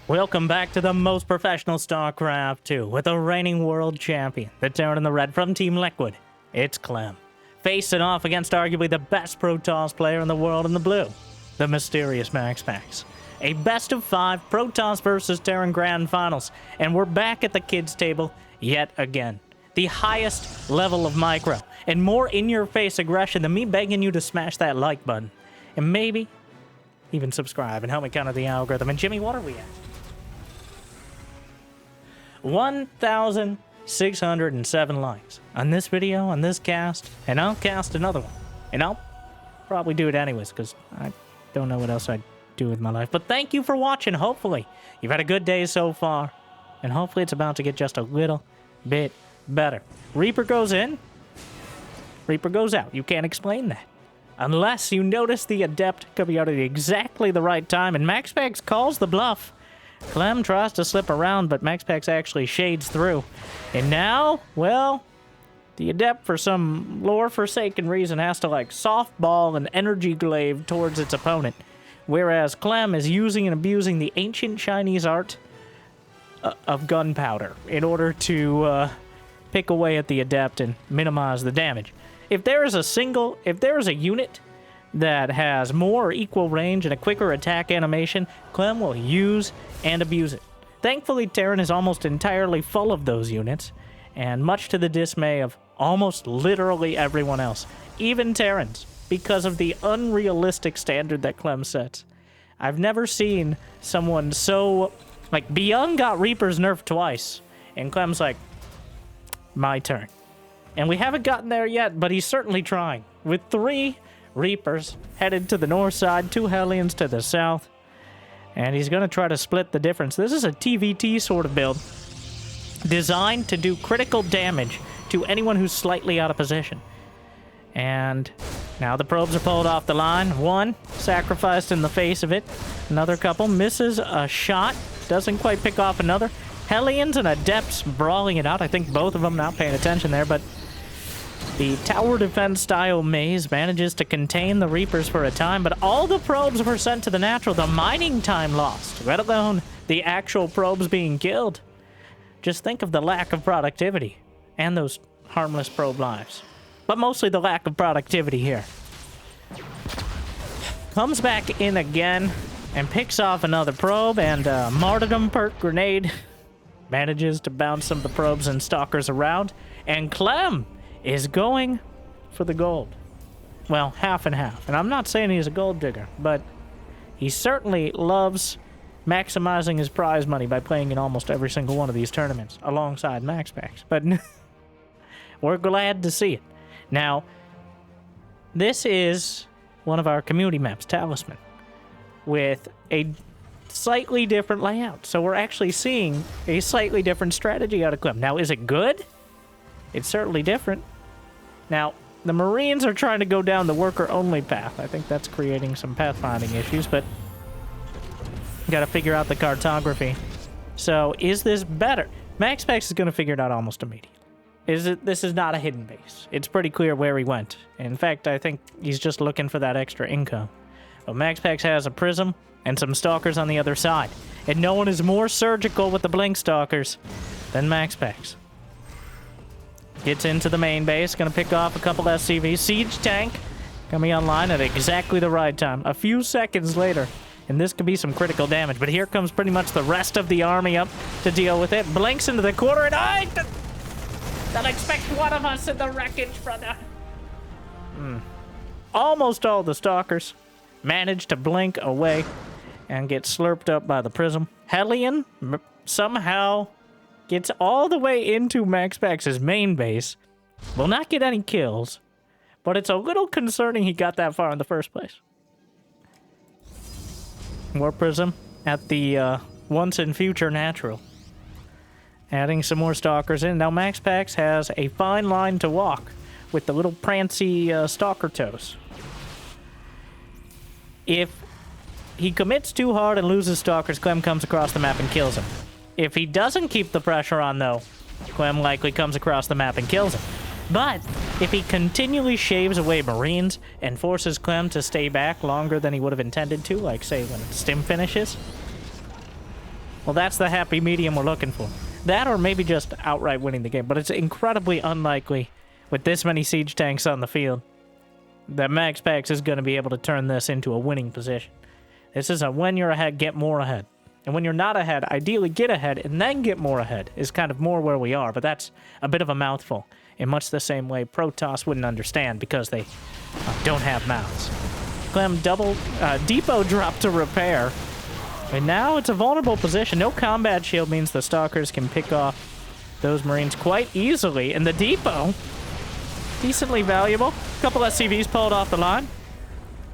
Welcome back to the most professional StarCraft 2 with the reigning world champion, the Terran in the red from Team Liquid. It's Clem, facing off against arguably the best Protoss player in the world in the blue, the mysterious MaxPax. A best of 5 Protoss versus Terran Grand Finals, and we're back at the kids' table yet again. The highest level of micro, and more in-your-face aggression than me begging you to smash that like button. And maybe even subscribe and help me counter the algorithm. And Jimmy, what are we at? 1,607 likes on this video, on this cast, and I'll cast another one. And I'll probably do it anyways, because I don't know what else I'd do with my life. But thank you for watching. Hopefully, you've had a good day so far, and hopefully it's about to get just a little bit better. Reaper goes in, Reaper goes out. You can't explain that. Unless you notice the Adept coming out at exactly the right time, and MaxPax calls the bluff. Clem tries to slip around, but MaxPax actually shades through. And now, well, the Adept, for some lore-forsaken reason, has to, like, softball an energy glaive towards its opponent. Whereas Clem is using and abusing the ancient Chinese art of gunpowder in order to pick away at the Adept and minimize the damage. If there is a unit that has more or equal range and a quicker attack animation, Clem will use and abuse it. Thankfully, Terran is almost entirely full of those units, and much to the dismay of almost literally everyone else, even Terrans, because of the unrealistic standard that Clem sets. I've never seen someone so... Like, Byung got Reapers nerfed twice, and Clem's like, my turn. And we haven't gotten there yet, but he's certainly trying. With 3 Reapers headed to the north side, 2 Hellions to the south, and he's going to try to split the difference. This is a TVT sort of build designed to do critical damage to anyone who's slightly out of position. And now the probes are pulled off the line. 1 sacrificed in the face of it. Another couple misses a shot, doesn't quite pick off another. Hellions and Adepts brawling it out. I think both of them not paying attention there, but the tower defense style maze manages to contain the Reapers for a time, but all the probes were sent to the natural. The mining time lost, let alone the actual probes being killed. Just think of the lack of productivity and those harmless probe lives. But mostly the lack of productivity here. Comes back in again and picks off another probe, and Martyrdom perk grenade manages to bounce some of the probes and stalkers around, and Clem is going for the gold. Well, half and half. And I'm not saying he's a gold digger, but he certainly loves maximizing his prize money by playing in almost every single one of these tournaments alongside MaxPax. But we're glad to see it. Now, this is one of our community maps, Talisman, with a slightly different layout. So we're actually seeing a slightly different strategy out of Clem. Now, is it good? It's certainly different. Now, the Marines are trying to go down the worker-only path. I think that's creating some pathfinding issues, but got to figure out the cartography. So, is this better? MaxPax is going to figure it out almost immediately. This is not a hidden base. It's pretty clear where he went. In fact, I think he's just looking for that extra income. But MaxPax has a prism and some stalkers on the other side. And no one is more surgical with the blink stalkers than MaxPax. Gets into the main base, gonna pick off a couple SCVs. Siege tank coming online at exactly the right time. A few seconds later, and this could be some critical damage. But here comes pretty much the rest of the army up to deal with it. Blinks into the corner, and I don't expect one of us in the wreckage, brother. Almost all the stalkers managed to blink away and get slurped up by the prism. Hellion somehow gets all the way into MaxPax's main base. Will not get any kills, but it's a little concerning he got that far in the first place. More prism at the once and future natural. Adding some more stalkers in. Now MaxPax has a fine line to walk with the little prancy stalker toes. If he commits too hard and loses stalkers, Clem comes across the map and kills him. If he doesn't keep the pressure on, though, Clem likely comes across the map and kills him. But if he continually shaves away Marines and forces Clem to stay back longer than he would have intended to, like, say, when Stim finishes, Well, that's the happy medium we're looking for. That or maybe just outright winning the game. But it's incredibly unlikely with this many siege tanks on the field that MaxPax is going to be able to turn this into a winning position. This is a when you're ahead, get more ahead. And when you're not ahead, ideally get ahead and then get more ahead is kind of more where we are. But that's a bit of a mouthful in much the same way Protoss wouldn't understand because they don't have mouths. Clem depot drop to repair. And now it's a vulnerable position. No combat shield means the Stalkers can pick off those Marines quite easily. And the depot, decently valuable. A couple SCVs pulled off the line.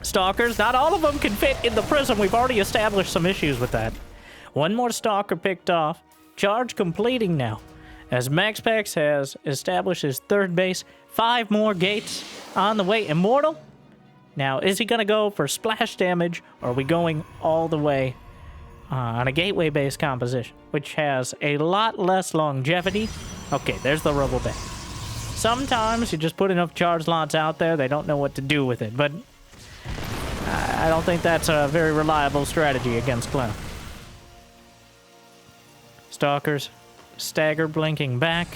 Stalkers, not all of them can fit in the prism. We've already established some issues with that. One more Stalker picked off. Charge completing now. As MaxPax has established his third base. 5 more gates on the way. Immortal? Now, is he going to go for splash damage? Or are we going all the way on a gateway-based composition, which has a lot less longevity? Okay, there's the Rubble Bay. Sometimes you just put enough charge lots out there, they don't know what to do with it, but I don't think that's a very reliable strategy against Clen. Stalkers stagger blinking back,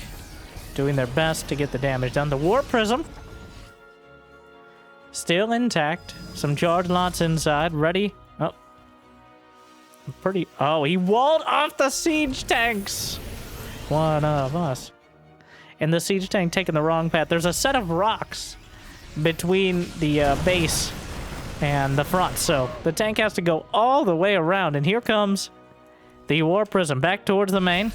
doing their best to get the damage done. The Warp Prism still intact. Some charge lots inside, ready. Oh, he walled off the siege tanks. One of us. And the siege tank taking the wrong path. There's a set of rocks between the base and the front, so the tank has to go all the way around. And here comes the War Prism back towards the main.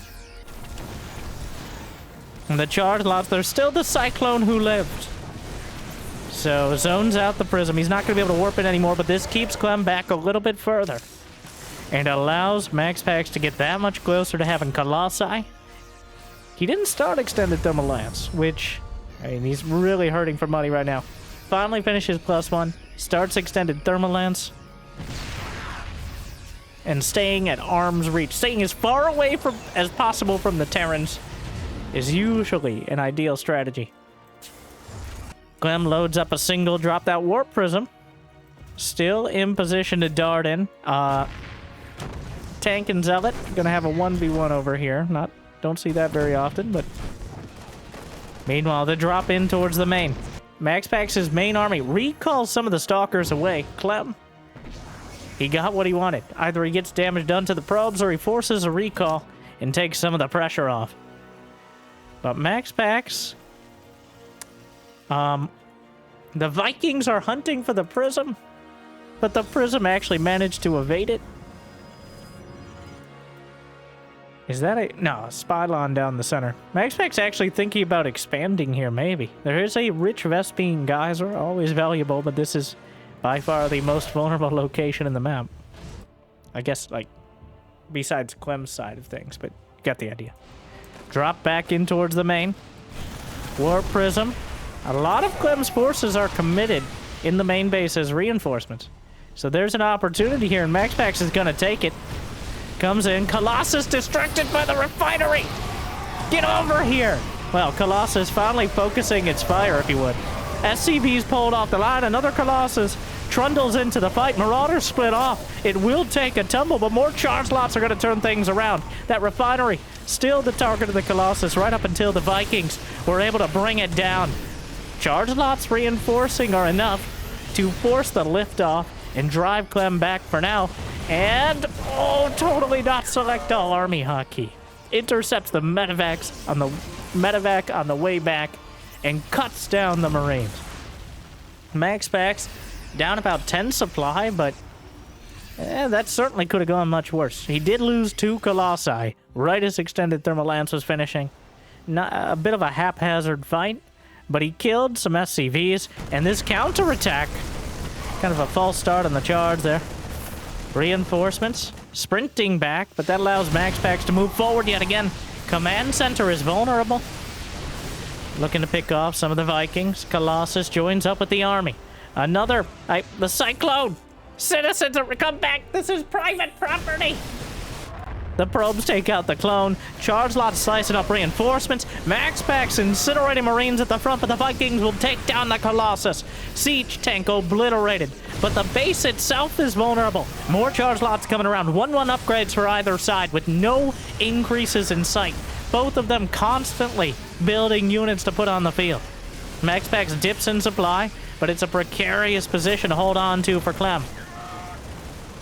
And the charge lots. There's still the Cyclone who lived. So zones out the Prism. He's not going to be able to warp it anymore, but this keeps Clem back a little bit further. And allows MaxPax to get that much closer to having Colossi. He didn't start Extended Thermal Lance, which, I mean, he's really hurting for money right now. Finally finishes +1, starts Extended Thermal Lance. And staying at arm's reach, staying as far away from as possible from the Terrans is usually an ideal strategy. Clem loads up a single, drop that Warp Prism. Still in position to dart in. Tank and Zealot gonna have a 1v1 over here. Don't see that very often, but meanwhile the drop in towards the main. MaxPax's main army recalls some of the Stalkers away. Clem, he got what he wanted. Either he gets damage done to the probes or he forces a recall and takes some of the pressure off. But MaxPax, the Vikings are hunting for the Prism, but the Prism actually managed to evade it. Is that a... No, a Spylon down the center. MaxPax actually thinking about expanding here, maybe. There is a rich Vespine geyser, always valuable, but this is by far the most vulnerable location in the map. I guess, like, besides Clem's side of things, but you got the idea. Drop back in towards the main. Warp Prism. A lot of Clem's forces are committed in the main base as reinforcements. So there's an opportunity here, and MaxPax is going to take it. Comes in. Colossus distracted by the refinery. Get over here. Well, Colossus finally focusing its fire, if you would. SCV's pulled off the line. Another Colossus trundles into the fight. Marauders split off. It will take a tumble, but more charge lots are going to turn things around. That refinery still the target of the Colossus right up until the Vikings were able to bring it down. Charge lots reinforcing are enough to force the lift off and drive Clem back for now. And, oh, totally not select all army hotkey. Intercepts the medevac on the way back and cuts down the Marines. MaxPax down about 10 supply, but that certainly could have gone much worse. He did lose 2 Colossi right as Extended Thermal Lance was finishing. A bit of a haphazard fight, but he killed some SCVs, and this counterattack, kind of a false start on the charge there. Reinforcements sprinting back, but that allows MaxPax to move forward yet again. Command center is vulnerable. Looking to pick off some of the Vikings. Colossus joins up with the army. Another, the Cyclone. Citizens, come back. This is private property. The probes take out the clone. Charge lots slicing up reinforcements. MaxPax incinerating Marines at the front, but the Vikings will take down the Colossus. Siege tank obliterated, but the base itself is vulnerable. More charge lots coming around. 1-1 upgrades for either side with no increases in sight. Both of them constantly building units to put on the field. MaxPax dips in supply, but it's a precarious position to hold on to for Clem.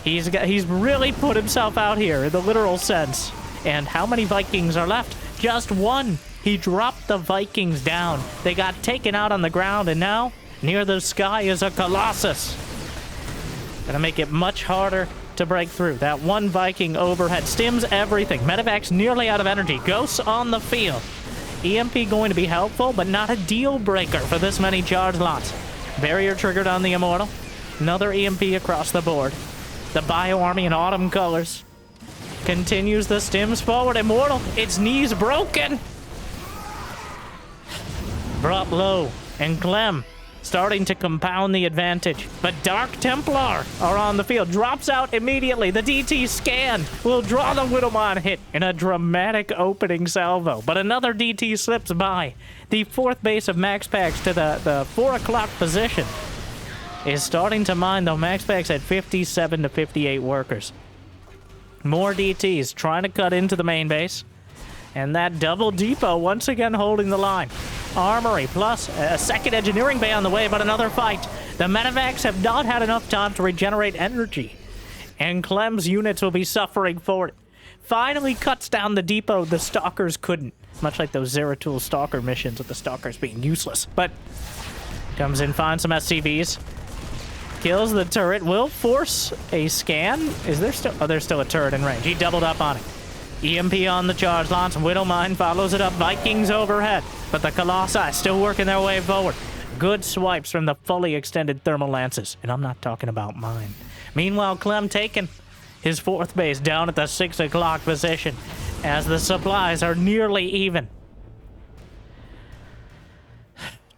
He's really put himself out here in the literal sense. And how many Vikings are left? Just one. He dropped the Vikings down. They got taken out on the ground, and now near the sky is a Colossus. Gonna make it much harder to break through. That one Viking overhead stims everything. Medevac's nearly out of energy. Ghosts on the field. EMP going to be helpful, but not a deal breaker for this many charge lots. Barrier triggered on the Immortal. Another EMP across the board. The Bio Army in autumn colors continues the stims forward. Immortal, its knees broken. Brought low, and Clem starting to compound the advantage. But Dark Templar are on the field. Drops out immediately. The DT scan will draw the Widowmon hit in a dramatic opening salvo. But another DT slips by. The fourth base of MaxPax to the 4 o'clock position is starting to mine, though. MaxPax at 57 to 58 workers. More DTs trying to cut into the main base. And that double depot once again holding the line. Armory plus a second engineering bay on the way, but another fight. The medevacs have not had enough time to regenerate energy, and Clem's units will be suffering for it. Finally cuts down the depot. The Stalkers couldn't, much like those Zeratul Stalker missions with the Stalkers being useless. But comes in, finds some SCVs. Kills the turret, will force a scan. Is there still... Oh, there's still a turret in range. He doubled up on it. EMP on the charge launch. Widowmine follows it up. Vikings overhead. But the Colossi still working their way forward. Good swipes from the fully extended thermal lances. And I'm not talking about mine. Meanwhile, Clem taking his fourth base down at the 6 o'clock position as the supplies are nearly even.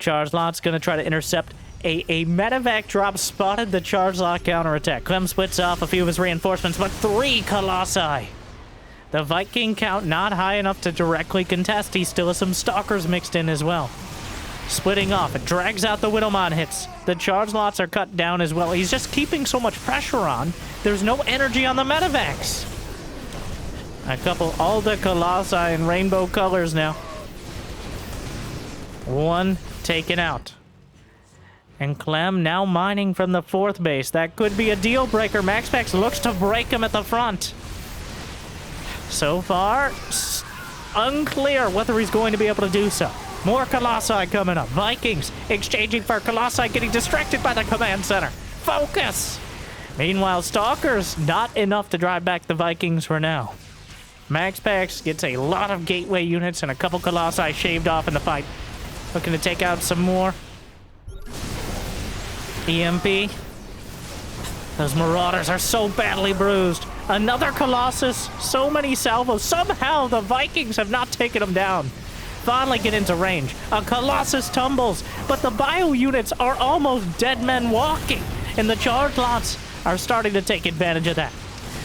Charge lot's going to try to intercept. A medevac drop spotted the charge lot counterattack. Clem splits off a few of his reinforcements, but 3 Colossi. The Viking count not high enough to directly contest. He still has some Stalkers mixed in as well. Splitting off, it drags out the Widowmon hits. The charge lots are cut down as well. He's just keeping so much pressure on. There's no energy on the medevacs. A couple Alda Colossi in rainbow colors now. One taken out. And Clem now mining from the fourth base. That could be a deal breaker. MaxPax looks to break him at the front. So far, unclear whether he's going to be able to do so. More Colossi coming up. Vikings exchanging for Colossi, getting distracted by the command center. Focus! Meanwhile, Stalkers, not enough to drive back the Vikings for now. MaxPax gets a lot of gateway units and a couple Colossi shaved off in the fight. Looking to take out some more. EMP. Those Marauders are so badly bruised. Another Colossus. So many salvos. Somehow the Vikings have not taken them down. Finally get into range. A Colossus tumbles, but the bio units are almost dead men walking, and the charge lots are starting to take advantage of that.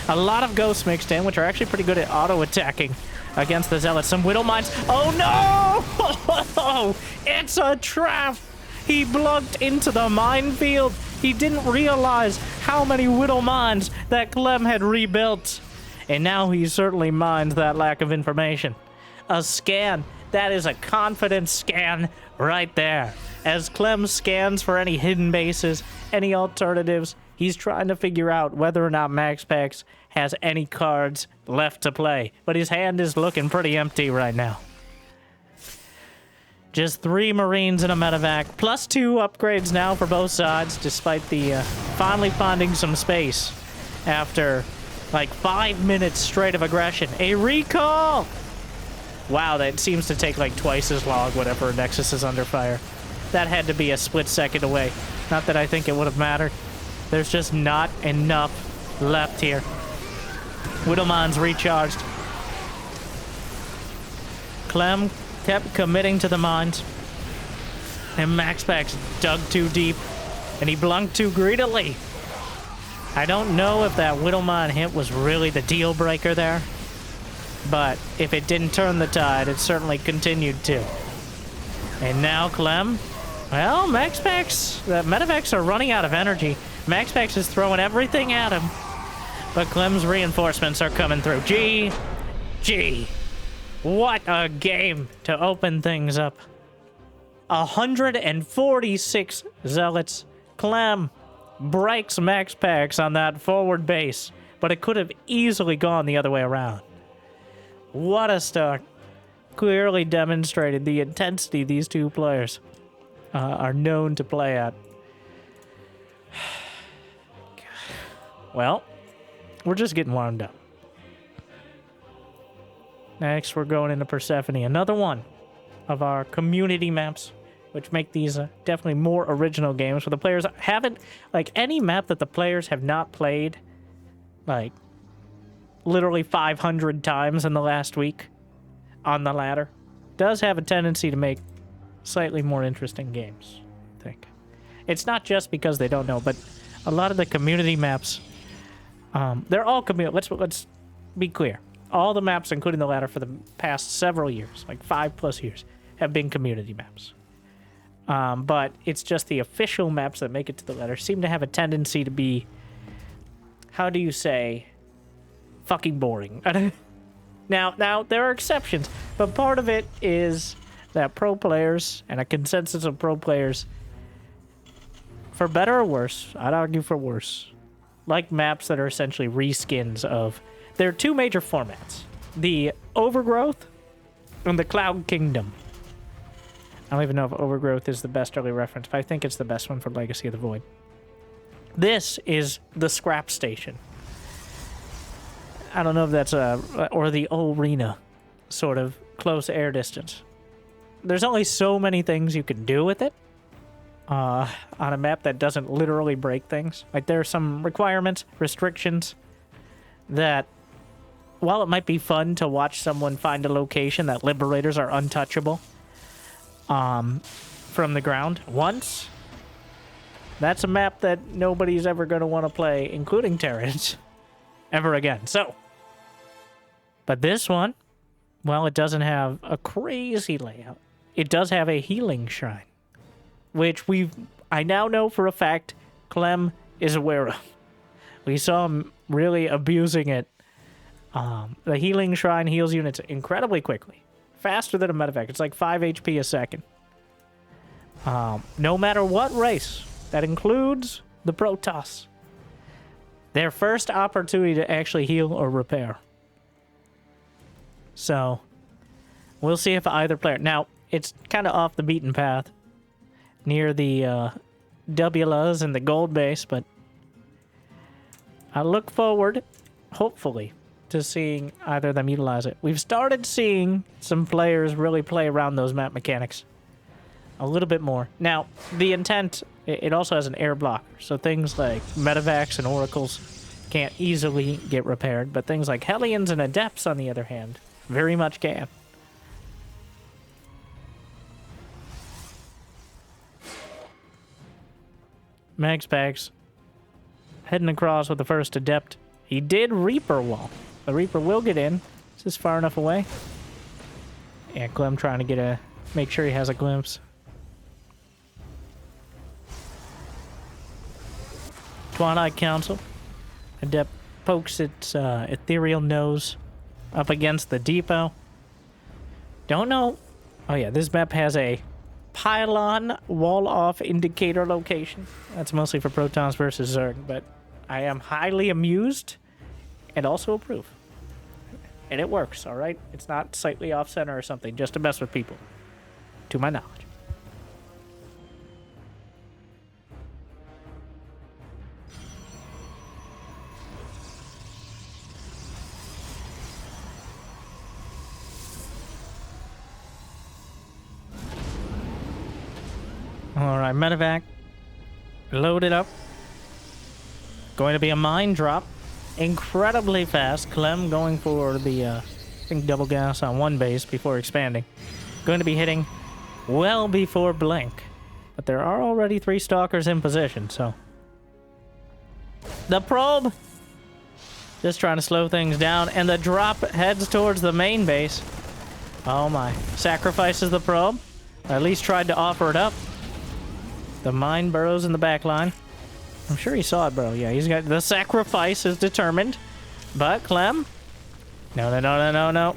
A lot of ghosts mixed in, which are actually pretty good at auto-attacking against the Zealots. Some Widow Mines. Oh no! It's a trap! He blunked into the minefield. He didn't realize how many Widow Mines that Clem had rebuilt. And now he certainly minds that lack of information. A scan. That is a confident scan right there. As Clem scans for any hidden bases, any alternatives, he's trying to figure out whether or not MaxPax has any cards left to play. But his hand is looking pretty empty right now. Just 3 Marines and a medevac, plus 2 upgrades now for both sides, despite the finally finding some space after like 5 minutes straight of aggression. A recall! Wow, that seems to take like twice as long whenever Nexus is under fire. That had to be a split second away. Not that I think it would have mattered. There's just not enough left here. Widowmon's recharged. Clem kept committing to the mines. And MaxPax dug too deep. And he blunked too greedily. I don't know if that Widowmon hit was really the deal breaker there. But if it didn't turn the tide, it certainly continued to. And now Clem, well, MaxPax, the medevacs are running out of energy. MaxPax is throwing everything at him. But Clem's reinforcements are coming through. Gee, what a game to open things up. 146 zealots. Clem breaks MaxPax on that forward base, but it could have easily gone the other way around. What a start. Clearly demonstrated the intensity these two players are known to play at. Well, we're just getting warmed up. Next, we're going into Persephone, another one of our community maps, which make these definitely more original games where the players haven't, like, any map that the players have not played, like, literally 500 times in the last week on the ladder, does have a tendency to make slightly more interesting games, I think. It's not just because they don't know, but a lot of the community maps, they're all community. Let's be clear. All the maps, including the ladder, for the past several years, like 5+ years, have been community maps. But it's just the official maps that make it to the ladder seem to have a tendency to be, how do you say, fucking boring. Now, there are exceptions, but part of it is that pro players, and a consensus of pro players, for better or worse, I'd argue for worse, like maps that are essentially reskins of... There are two major formats. The Overgrowth and the Cloud Kingdom. I don't even know if Overgrowth is the best early reference, but I think it's the best one for Legacy of the Void. This is the Scrap Station. I don't know if that's or the arena, sort of close air distance. There's only so many things you can do with it on a map that doesn't literally break things. Like, there are some requirements, restrictions that, while it might be fun to watch someone find a location that Liberators are untouchable from the ground once, that's a map that nobody's ever going to want to play, including Terrans, ever again. So, but this one, well, it doesn't have a crazy layout. It does have a healing shrine, which I now know for a fact Clem is aware of. We saw him really abusing it. The healing shrine heals units incredibly quickly. Faster than a medevac. It's like 5 HP a second. No matter what race. That includes the Protoss. Their first opportunity to actually heal or repair. So, we'll see if either player... Now, it's kind of off the beaten path. Near the WLAs and the gold base, but... I look forward, hopefully, to seeing either of them utilize it. We've started seeing some players really play around those map mechanics a little bit more. Now, the intent, it also has an air blocker, so things like medevacs and oracles can't easily get repaired, but things like Hellions and Adepts, on the other hand, very much can. MaxPax heading across with the first Adept. He did Reaper wall. The Reaper will get in. Is this far enough away? Yeah, Clem trying to make sure he has a glimpse. Twilight Council. Adept pokes its ethereal nose up against the depot. Don't know. Oh yeah, this map has a pylon wall-off indicator location. That's mostly for Protoss versus Zerg, but I am highly amused and also approve. And it works, alright? It's not slightly off-center or something, just to mess with people. To my knowledge. Alright, medevac. Loaded up. Going to be a mine drop. Incredibly fast. Clem going for the, I think, double gas on one base before expanding. Going to be hitting well before blink. But there are already 3 stalkers in position, so... The probe! Just trying to slow things down. And the drop heads towards the main base. Oh my. Sacrifices the probe. Or at least tried to offer it up. The mine burrows in the back line. I'm sure he saw it, bro. Yeah, he's got... The sacrifice is determined. But Clem... No.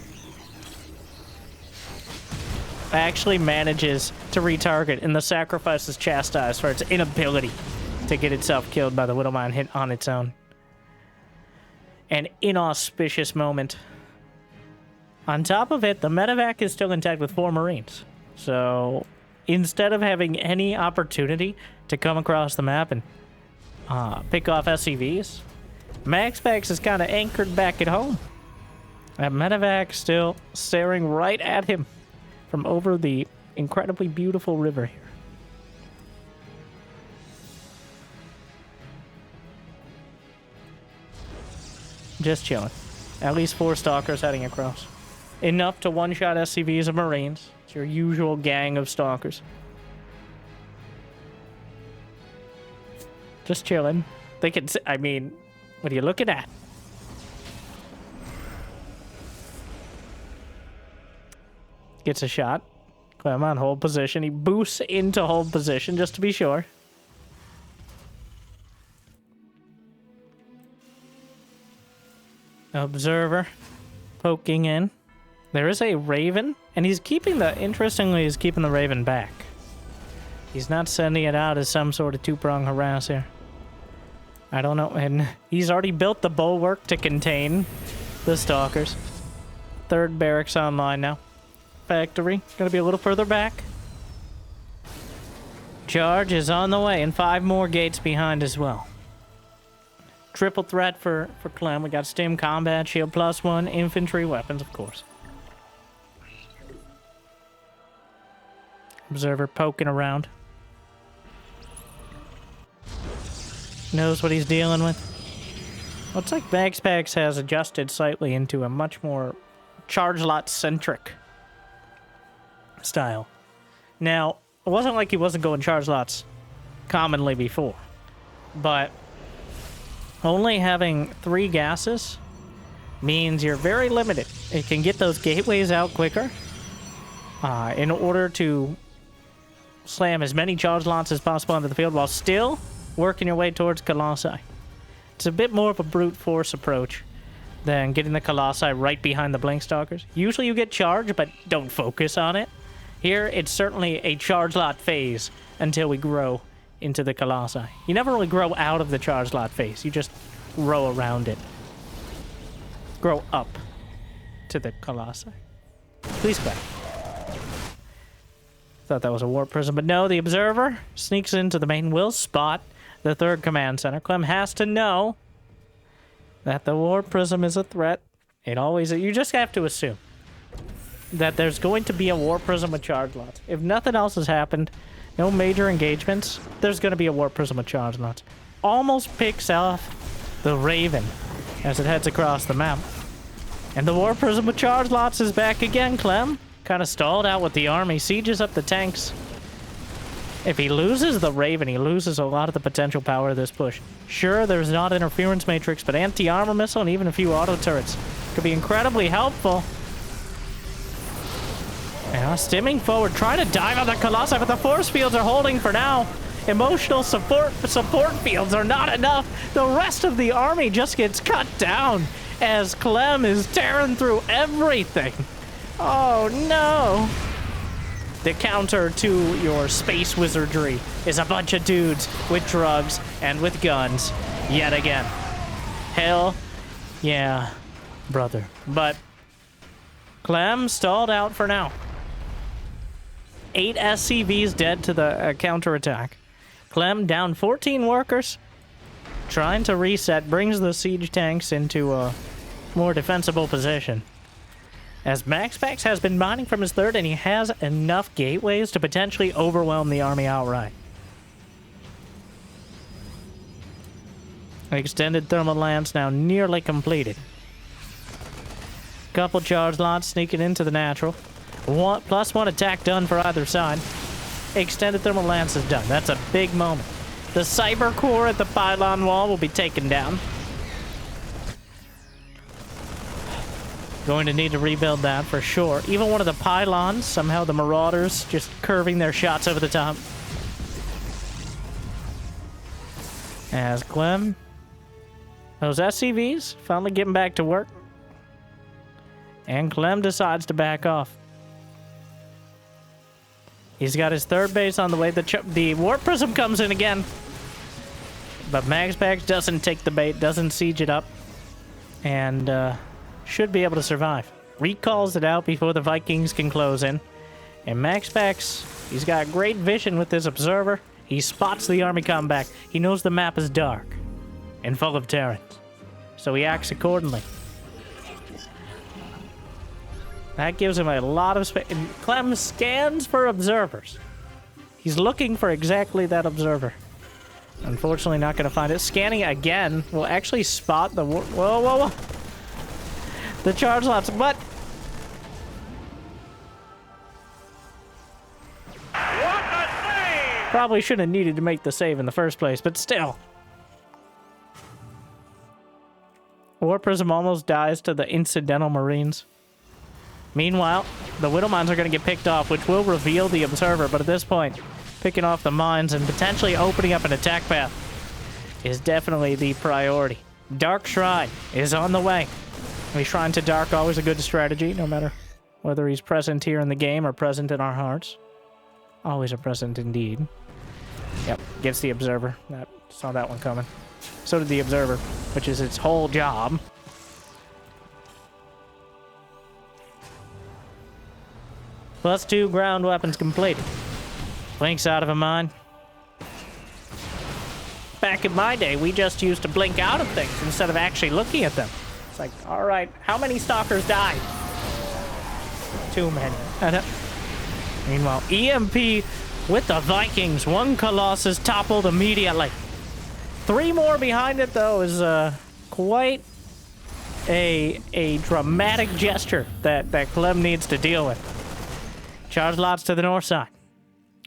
Actually manages to retarget, and the sacrifice is chastised for its inability to get itself killed by the Widowmine hit on its own. An inauspicious moment. On top of it, the medevac is still intact with 4 Marines. So, instead of having any opportunity to come across the map and pick off SCVs, MaxPax is kind of anchored back at home. That medevac still staring right at him from over the incredibly beautiful river here. Just chilling. At least 4 stalkers heading across. Enough to one-shot SCVs of Marines. It's your usual gang of stalkers. Just chilling. They can... I mean, what are you looking at? Gets a shot. Clem on hold position. He boosts into hold position just to be sure. Observer poking in. There is a Raven, and he's keeping the... Interestingly, he's keeping the Raven back. He's not sending it out as some sort of two-prong harass here. I don't know, and he's already built the bulwark to contain the stalkers. 3rd barracks online now. Factory, gonna be a little further back. Charge is on the way, and 5 more gates behind as well. Triple threat for Clem. We got Stim Combat, Shield +1, Infantry, Weapons, of course. Observer poking around. Knows what he's dealing with. Looks like MaxPax has adjusted slightly into a much more charge lot-centric style. Now, it wasn't like he wasn't going charge lots commonly before, but only having 3 gases means you're very limited. It can get those gateways out quicker in order to slam as many charge lots as possible onto the field while still working your way towards Colossi. It's a bit more of a brute force approach than getting the Colossi right behind the Blink Stalkers. Usually you get charge, but don't focus on it. Here, it's certainly a charge lot phase until we grow into the Colossi. You never really grow out of the charge lot phase. You just grow around it. Grow up to the Colossi. Please back. Thought that was a warp prism, but no, the Observer sneaks into the main, will spot the 3rd command center. Clem has to know that the warp prism is a threat. It always... You just have to assume that there's going to be a warp prism with charge lots. If nothing else has happened, no major engagements, there's going to be a warp prism with charge lots. Almost picks off the Raven as it heads across the map. And the warp prism with charge lots is back again, Clem. Kind of stalled out with the army, sieges up the tanks. If he loses the Raven, he loses a lot of the potential power of this push. Sure, there's not interference matrix, but anti-armor missile and even a few auto turrets could be incredibly helpful. Yeah, stimming forward, trying to dive on the Colossi, but the force fields are holding for now. Emotional support fields are not enough. The rest of the army just gets cut down as Clem is tearing through everything. Oh no! The counter to your space wizardry is a bunch of dudes with drugs and with guns, yet again. Hell yeah, brother. But Clem stalled out for now. 8 SCVs dead to the counterattack. Clem down 14 workers. Trying to reset, brings the siege tanks into a more defensible position. As MaxPax has been mining from his 3rd, and he has enough gateways to potentially overwhelm the army outright. Extended thermal lance now nearly completed. Couple charge lots sneaking into the natural. +1 attack done for either side. Extended thermal lance is done. That's a big moment. The cyber core at the pylon wall will be taken down. Going to need to rebuild that for sure. Even one of the pylons, somehow the Marauders just curving their shots over the top. As Clem, those SCVs finally getting back to work. And Clem decides to back off. He's got his third base on the way. The Warp Prism comes in again. But MaxPax doesn't take the bait, doesn't siege it up. And should be able to survive. Recalls it out before the Vikings can close in. And MaxPax, he's got great vision with his observer. He spots the army come back. He knows the map is dark and full of Terrans. So he acts accordingly. That gives him a lot of space. And Clem scans for observers. He's looking for exactly that observer. Unfortunately, not going to find it. Scanning again will actually spot the... Whoa, whoa, whoa. The charge lots, but... What a save! Probably shouldn't have needed to make the save in the first place, but still. War Prism almost dies to the incidental Marines. Meanwhile, the Widow Mines are going to get picked off, which will reveal the observer, but at this point, picking off the mines and potentially opening up an attack path is definitely the priority. Dark Shrine is on the way. A Shrine to Dark, always a good strategy, no matter whether he's present here in the game or present in our hearts. Always a present indeed. Yep, gets the Observer. Saw that one coming. So did the Observer, which is its whole job. +2 ground weapons completed. Blinks out of a mine. Back in my day, we just used to blink out of things instead of actually looking at them. It's like, all right, how many stalkers died? Too many. Meanwhile, EMP with the Vikings. One Colossus toppled immediately. 3 more behind it, though, is quite a dramatic gesture that Clem needs to deal with. Charge lots to the north side.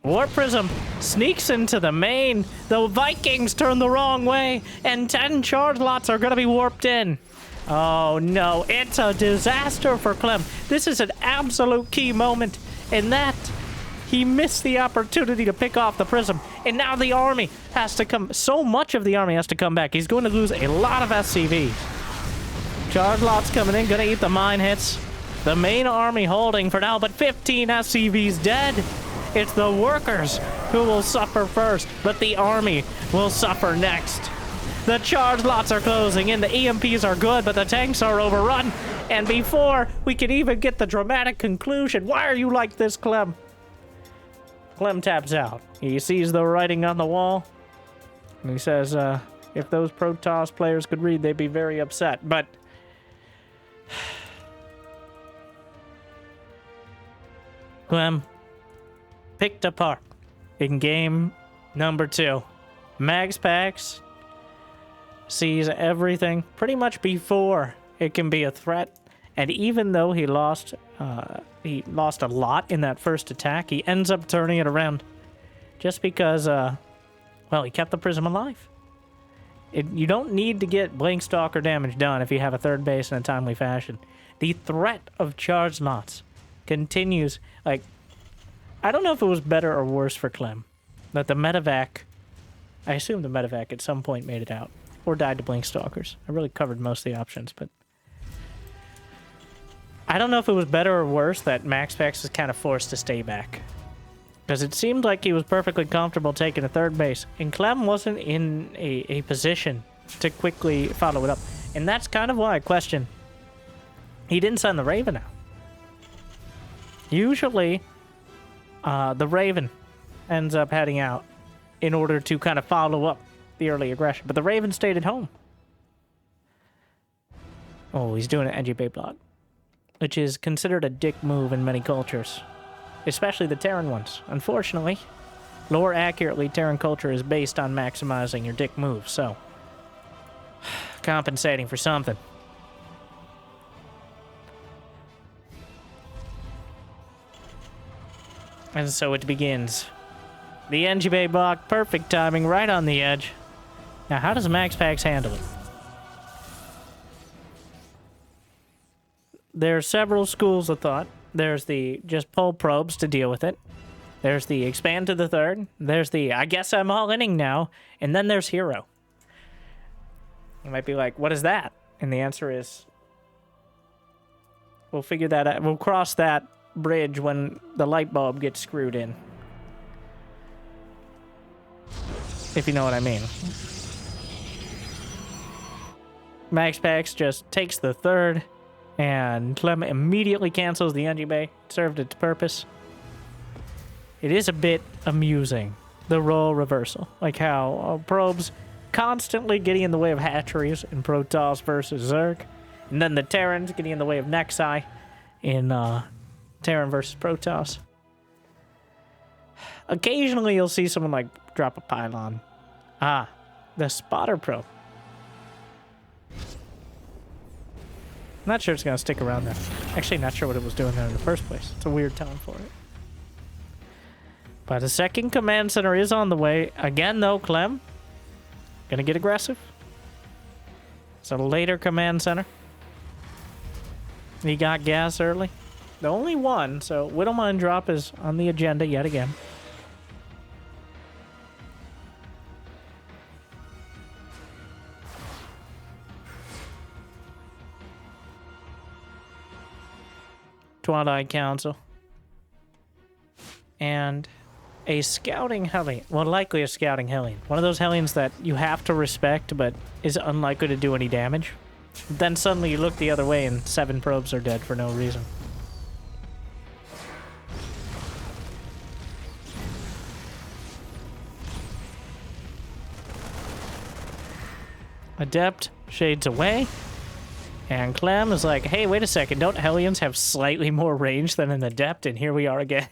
Warp Prism sneaks into the main. The Vikings turn the wrong way, and 10 charge lots are going to be warped in. Oh no, it's a disaster for Clem. This is an absolute key moment in that he missed the opportunity to pick off the Prism, and now the army has to come. So much of the army has to come back. He's going to lose a lot of SCVs. Charge lots coming in, going to eat the mine hits. The main army holding for now, but 15 SCVs dead. It's the workers who will suffer first, but the army will suffer next. The charge lots are closing in, the EMPs are good, but the tanks are overrun. And before we can even get the dramatic conclusion, why are you like this, Clem? Clem taps out. He sees the writing on the wall, and he says, if those Protoss players could read, they'd be very upset, but... Clem picked apart in game number 2. MaxPax sees everything pretty much before it can be a threat, and even though he lost a lot in that first attack, he ends up turning it around just because well, he kept the Prism alive. You don't need to get Blink Stalker damage done if you have a third base in a timely fashion. The threat of charge lots continues. Like, I don't know if it was better or worse for Clem that the medevac, I assume the medevac at some point made it out or died to Blink Stalkers. I really covered most of the options, but I don't know if it was better or worse that MaxPax was kind of forced to stay back, because it seemed like he was perfectly comfortable taking a third base, and Clem wasn't in a position to quickly follow it up. And that's kind of why I question he didn't send the Raven out. Usually, the Raven ends up heading out in order to kind of follow up the early aggression, but the Raven stayed at home. Oh, he's doing an edgy bait block, which is considered a dick move in many cultures, especially the Terran ones. Unfortunately, lore accurately, Terran culture is based on maximizing your dick moves, so compensating for something. And so it begins. The NGB block, perfect timing, right on the edge. Now, how does MaxPax handle it? there are several schools of thought. There's the just pull probes to deal with it. There's the expand to the third. There's the I guess I'm all inning now. And then there's hero. You might be like, what is that? And the answer is, we'll figure that out. We'll cross that bridge when the light bulb gets screwed in. If you know what I mean. MaxPax just takes the third, and Clem immediately cancels the engine bay. It served its purpose. It is a bit amusing, the role reversal. Like how probes constantly getting in the way of hatcheries in Protoss versus Zerg, and then the Terrans getting in the way of Nexi in Terran versus Protoss. Occasionally you'll see someone like drop a pylon. Ah, the spotter probe. Not sure it's going to stick around there. Actually, not sure what it was doing there in the first place. It's a weird time for it. But a second command center is on the way. Again, though, Clem. Going to get aggressive. It's a later command center. He got gas early. The only one, so Widowmine drop is on the agenda yet again. Twilight Council. And a scouting Hellion. Well, likely a scouting Hellion. One of those Hellions that you have to respect, but is unlikely to do any damage. Then suddenly you look the other way and 7 probes are dead for no reason. Adept shades away. And Clem is like, hey, wait a second, don't Hellions have slightly more range than an Adept? And here we are again.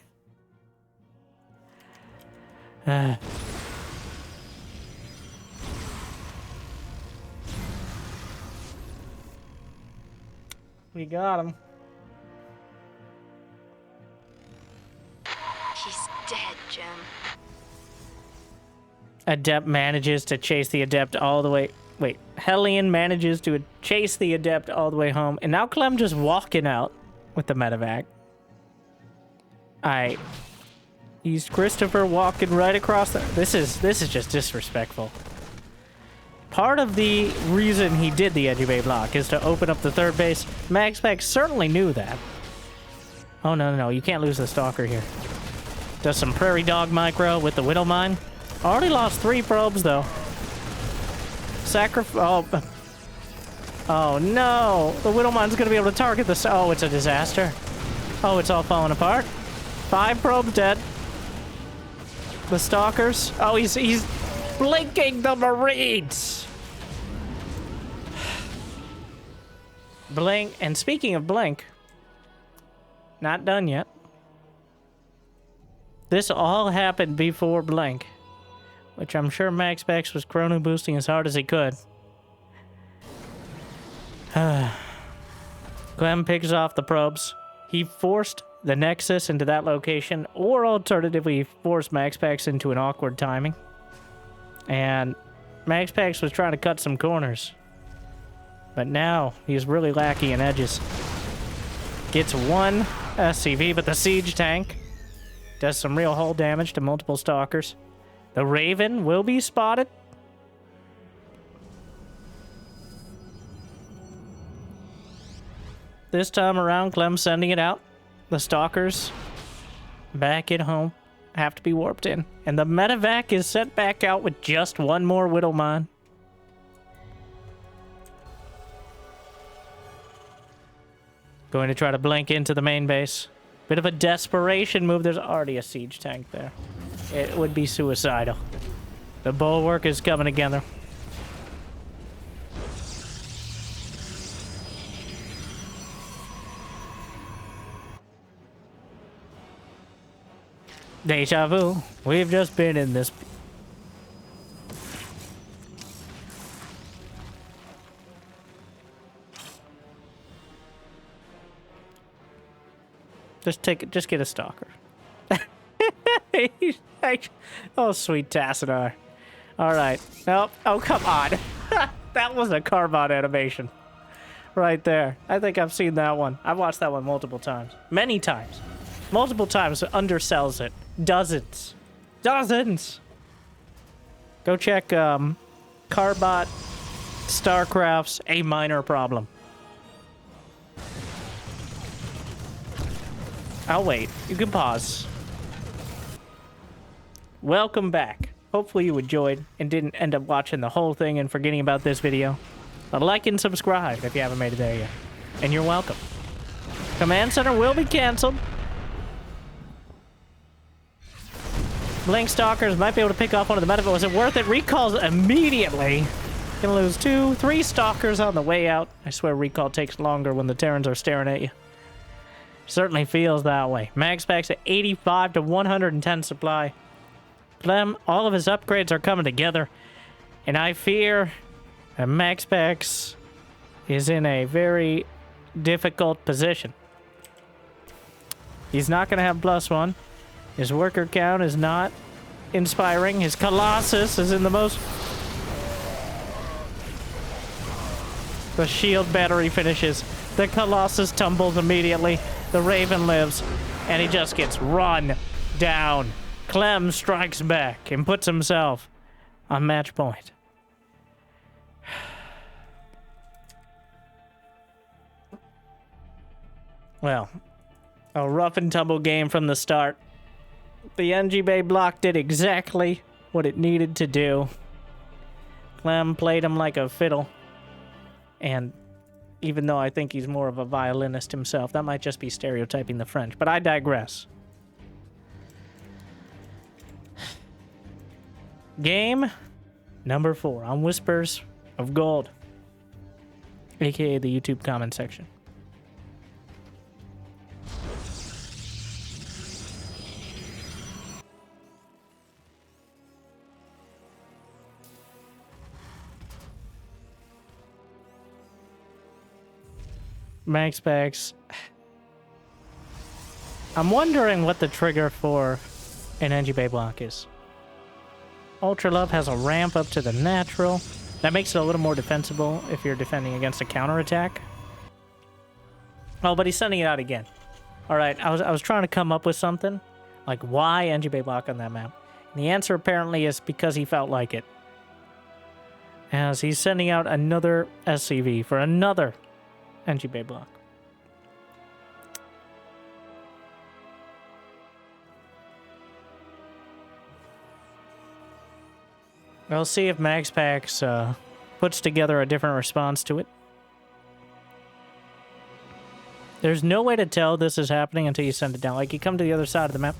We got him. He's dead, Jim. Adept manages to chase the Adept all the way... Wait, Hellion manages to chase the Adept all the way home, and now Clem just walking out with the medevac. He's Christopher walking right across the... This is just disrespectful. Part of the reason he did the edgy bay block is to open up the third base. MaxPax certainly knew that. Oh, no, you can't lose the Stalker here. Does some Prairie Dog micro with the Widow Mine. Already lost 3 probes, though. Oh no! The Widowmine's gonna be able to target this. Oh, it's a disaster. Oh, it's all falling apart. 5 probes dead. The Stalkers. Oh, he's blinking the Marines. Blink. And speaking of blink, not done yet. This all happened before blink, which I'm sure MaxPax was chrono boosting as hard as he could. Clem picks off the probes. He forced the Nexus into that location, or alternatively, forced MaxPax into an awkward timing. And MaxPax was trying to cut some corners. But now, he's really lacking in edges. Gets 1 SCV, but the Siege Tank does some real hull damage to multiple Stalkers. The Raven will be spotted. This time around, Clem's sending it out. The Stalkers back at home have to be warped in. And the medevac is sent back out with just 1 more Widow Mine. Going to try to blink into the main base. Bit of a desperation move. There's already a siege tank there. It would be suicidal. The bulwark is coming together. Deja vu. We've just been in this. Just get a Stalker. Oh, sweet Tassadar. All right. Oh, come on. That was a Carbon animation. right there. I think I've seen that one. I've watched that one multiple times. Many times. Multiple times undersells it. Dozens. Dozens! Go check Carbot StarCraft's A Minor Problem. I'll wait. You can pause. Welcome back. Hopefully you enjoyed and didn't end up watching the whole thing and forgetting about this video. But like and subscribe if you haven't made it there yet. And you're welcome. Command Center will be canceled. Blink Stalkers might be able to pick off one of the meta. Was it worth it? Recalls immediately. Gonna lose 2, 3 Stalkers on the way out. I swear recall takes longer when the Terrans are staring at you. Certainly feels that way. MaxPax at 85 to 110 supply. Clem, all of his upgrades are coming together. And I fear that MaxPax is in a very difficult position. He's not going to have +1. His worker count is not inspiring. His Colossus is in the most... The shield battery finishes. The Colossus tumbles immediately. The Raven lives. And he just gets run down. Clem strikes back and puts himself on match point. Well, a rough and tumble game from the start. The NG Bay block did exactly what it needed to do. Clem played him like a fiddle. And even though I think he's more of a violinist himself, that might just be stereotyping the French, but I digress. Game number 4 on Whispers of Gold, aka the YouTube comment section. MaxPax. I'm wondering what the trigger for an NG Bay block is. Ultra Love has a ramp up to the natural. That makes it a little more defensible if you're defending against a counterattack. Oh, but he's sending it out again. Alright, I was trying to come up with something. Like, why NG Bay block on that map? And the answer apparently is because he felt like it. As he's sending out another SCV for another NG Bay block. We'll see if MaxPax puts together a different response to it. There's no way to tell this is happening until you send it down. Like, you come to the other side of the map.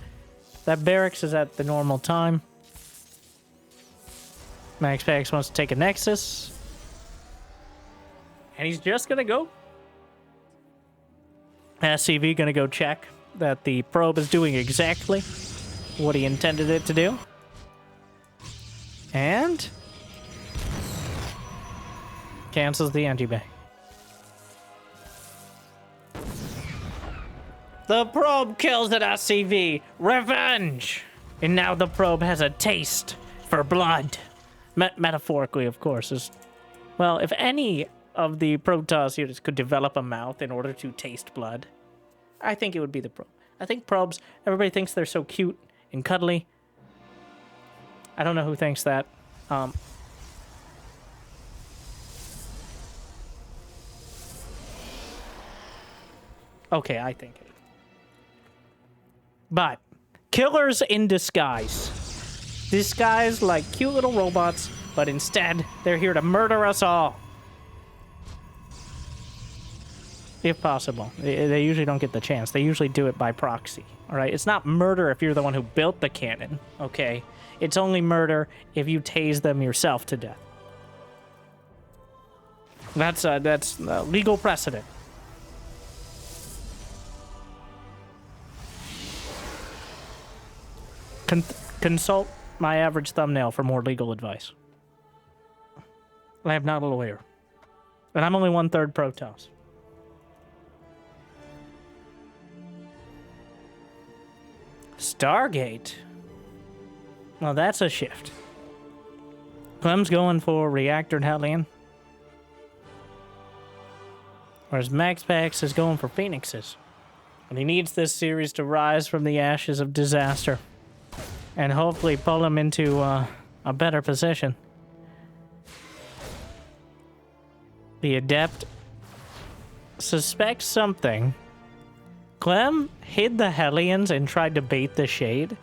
That barracks is at the normal time. MaxPax wants to take a Nexus. And he's just gonna go. SCV gonna go check that the probe is doing exactly what he intended it to do. And cancels the NG Bay. The probe kills an SCV. Revenge! And now the probe has a taste for blood. Metaphorically, of course. Well, if any of the Protoss units could develop a mouth in order to taste blood, I think it would be the probe. I think probes, everybody thinks they're so cute and cuddly. I don't know who thinks that. Okay, I think it. But killers in disguise. Disguised like cute little robots, but instead they're here to murder us all. If possible. They usually don't get the chance. They usually do it by proxy. Alright? It's not murder if you're the one who built the cannon. Okay? It's only murder if you tase them yourself to death. That's legal precedent. Consult my average thumbnail for more legal advice. I am not a lawyer. And I'm only 1/3 Protoss. Stargate? Well, that's a shift. Clem's going for Reactor Hellion. Whereas MaxPax is going for Phoenixes. And he needs this series to rise from the ashes of disaster. And hopefully pull him into a better position. The Adept suspects something. Clem hid the Hellions and tried to bait the Shade,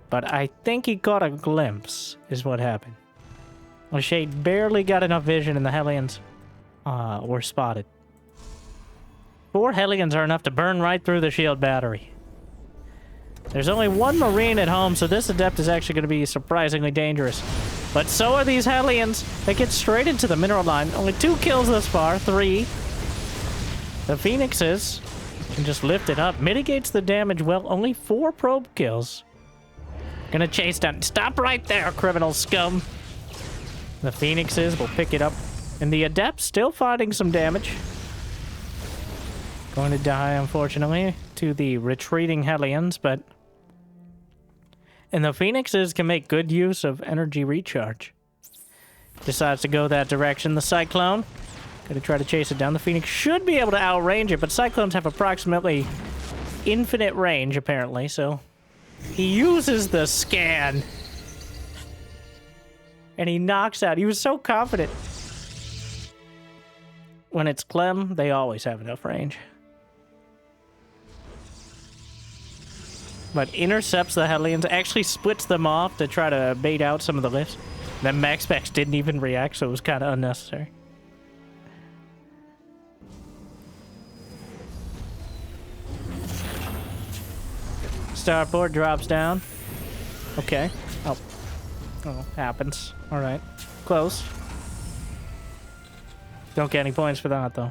but I think he caught a glimpse, is what happened. The Shade barely got enough vision and the Hellions were spotted. 4 Hellions are enough to burn right through the shield battery. There's only 1 Marine at home, so this Adept is actually going to be surprisingly dangerous. But so are these Hellions. They get straight into the mineral line. Only 2 kills thus far, 3. The Phoenixes can just lift it up. Mitigates the damage well. Only 4 probe kills. Gonna chase down. Stop right there, criminal scum. The Phoenixes will pick it up. And the Adept still fighting some damage. Going to die, unfortunately, to the retreating Hellions, but... And the Phoenixes can make good use of energy recharge. Decides to go that direction. The Cyclone, gonna try to chase it down. The Phoenix should be able to outrange it, but Cyclones have approximately infinite range, apparently, so... He uses the scan. And he knocks out. He was so confident. When it's Clem, they always have enough range. But intercepts the Hellions, actually splits them off to try to bait out some of the lifts. Then MaxPax didn't even react, so it was kind of unnecessary. Starport drops down. Okay. Oh. Oh, happens. Alright. Close. Don't get any points for that, though.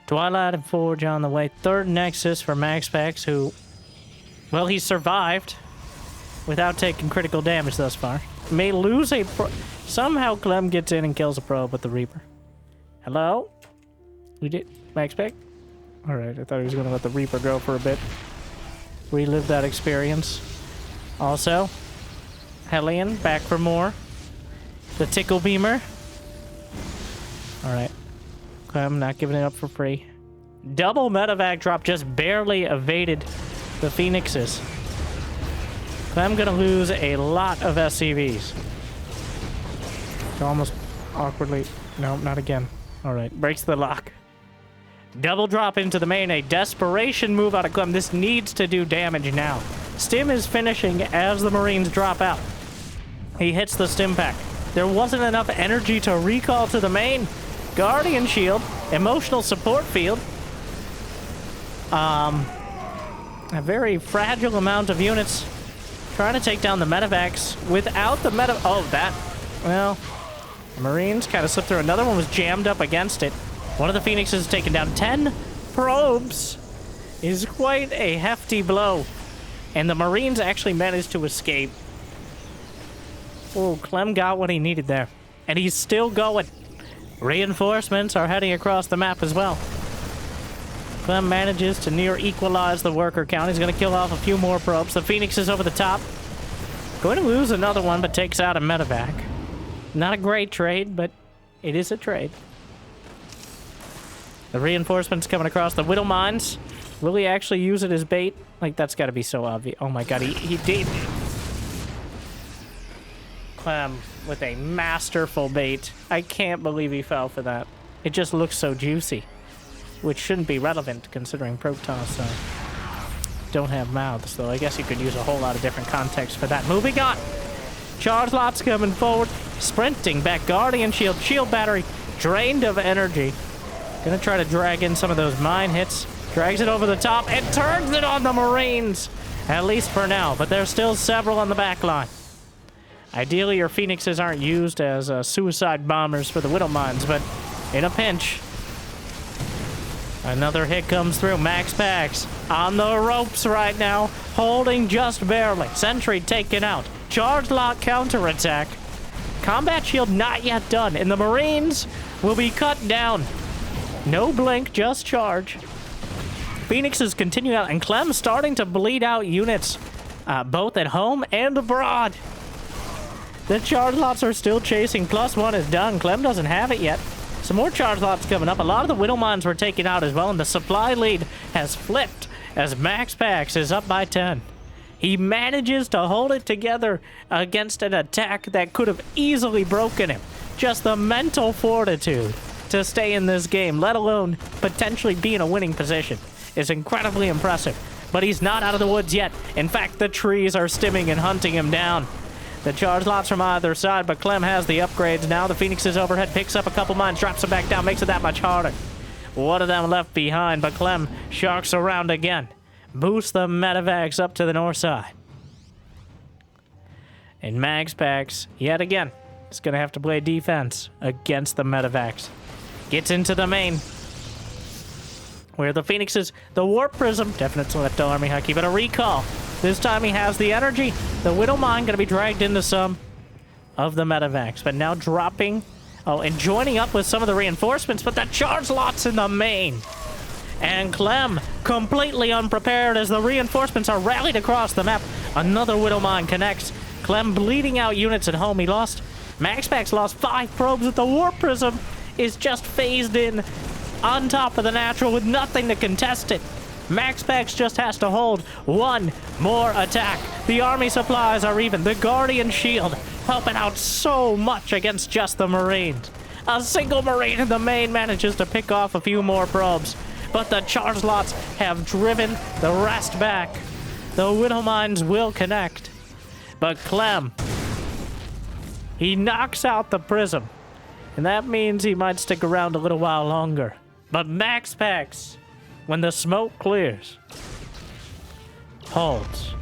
Twilight and Forge on the way. 3rd Nexus for MaxPax, who... Well, he survived without taking critical damage thus far. May lose a pro... Somehow Clem gets in and kills a probe with the Reaper. Hello? We did... MaxPax? Alright, I thought he was going to let the Reaper go for a bit. Relive that experience. Also, Hellion, back for more. The Tickle Beamer. Alright. I'm not giving it up for free. Double medevac drop just barely evaded the Phoenixes. I'm gonna lose a lot of SCVs. Almost awkwardly. No, not again. Alright, breaks the lock. Double drop into the main. A desperation move out of Clem. This needs to do damage now. Stim is finishing as the Marines drop out. He hits the Stim pack. There wasn't enough energy to recall to the main. Guardian Shield, emotional support field. A very fragile amount of units trying to take down the medevacs without the Oh, that. Well, the Marines kind of slipped through. Another one was jammed up against it. One of the Phoenixes is taken down. 10 probes is quite a hefty blow. And the Marines actually managed to escape. Oh, Clem got what he needed there. And he's still going. Reinforcements are heading across the map as well. Clem manages to near equalize the worker count. He's going to kill off a few more probes. The Phoenix is over the top. Going to lose another one, but takes out a medevac. Not a great trade, but it is a trade. The reinforcements coming across the Whittle Mines. Will he actually use it as bait? Like, that's got to be so obvious. Oh my god, he did. Clem with a masterful bait. I can't believe he fell for that. It just looks so juicy. Which shouldn't be relevant considering Protoss don't have mouths, though. I guess you could use a whole lot of different context for that. Moving on. Charge lots coming forward. Sprinting back. Guardian Shield. Shield battery. Drained of energy. Gonna try to drag in some of those mine hits. Drags it over the top and turns it on the Marines. At least for now, but there's still several on the back line. Ideally, your Phoenixes aren't used as suicide bombers for the Whittle Mines, but in a pinch. Another hit comes through. MaxPax on the ropes right now, holding just barely. Sentry taken out. Charge lock counterattack. Combat shield not yet done, and the Marines will be cut down. No blink, just charge. Phoenixes continue out, and Clem starting to bleed out units, both at home and abroad. The charge lots are still chasing. +1 is done. Clem doesn't have it yet. Some more charge lots coming up. A lot of the Widow Mines were taken out as well, and the supply lead has flipped as MaxPax is up by 10. He manages to hold it together against an attack that could have easily broken him. Just the mental fortitude to stay in this game, let alone potentially be in a winning position, is incredibly impressive. But he's not out of the woods yet. In fact, the trees are stimming and hunting him down. The charge lots from either side, but Clem has the upgrades now. The Phoenix is overhead, picks up a couple mines, drops them back down, makes it that much harder. One of them left behind, but Clem sharks around again. Boosts the medevacs up to the north side. And MaxPax, yet again, is going to have to play defense against the medevacs. Gets into the main, where the Phoenix is the Warp Prism. Definite select army hockey, but a recall. This time he has the energy. The Widow Mine going to be dragged into some of the medevacs, but now dropping, and joining up with some of the reinforcements, but the charge lots in the main. And Clem, completely unprepared as the reinforcements are rallied across the map. Another Widow Mine connects. Clem bleeding out units at home. He lost, MaxPax lost 5 probes, with the Warp Prism is just phased in on top of the natural with nothing to contest it. MaxPax just has to hold one more attack. The army supplies are even. The Guardian Shield helping out so much against just the Marines. A single Marine in the main manages to pick off a few more probes, but the charge lots have driven the rest back. The Widow Mines will connect, but Clem, he knocks out the Prism, and that means he might stick around a little while longer. But MaxPax, when the smoke clears, holds.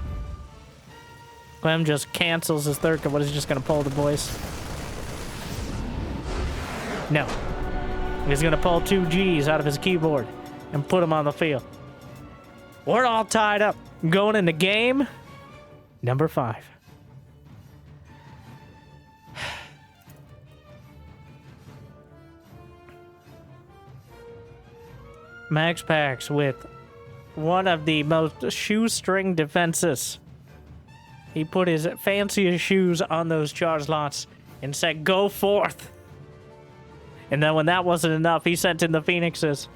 Clem just cancels his third. What is he just going to pull the boys? No. He's going to pull 2 G's out of his keyboard and put them on the field. We're all tied up. Going into game number 5. MaxPax with one of the most shoestring defenses. He put his fanciest shoes on those charge lots and said, "Go forth." And then when that wasn't enough, he sent in the Phoenixes.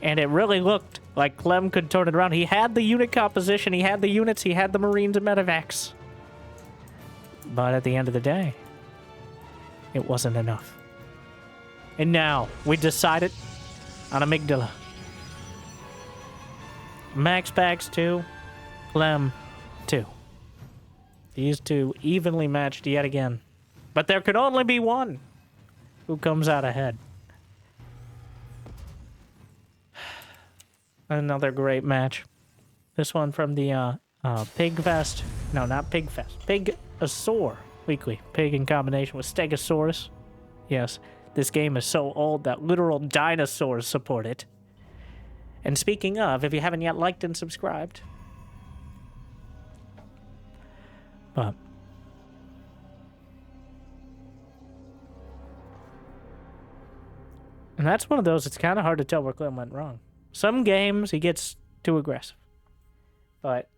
And it really looked like Clem could turn it around. He had the unit composition, he had the units, he had the Marines and medevacs. But at the end of the day, it wasn't enough. And now, we decided on Amygdala. MaxPax 2, Clem 2. These two evenly matched yet again. But there could only be one who comes out ahead. Another great match. This one from the Pigfest. No, not Pigfest. Pigosaur Weekly. Pig in combination with Stegosaurus. Yes, this game is so old that literal dinosaurs support it. And speaking of, if you haven't yet liked and subscribed, but and that's one of those, it's kind of hard to tell where Clem went wrong. Some games he gets too aggressive, but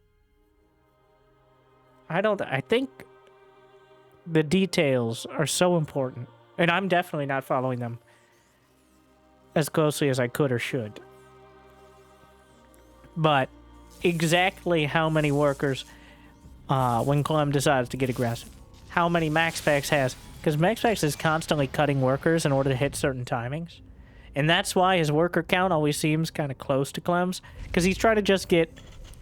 I think the details are so important, and I'm definitely not following them as closely as I could or should. But exactly how many workers, when Clem decides to get aggressive, how many MaxPax has, because MaxPax is constantly cutting workers in order to hit certain timings. And that's why his worker count always seems kind of close to Clem's, because he's trying to just get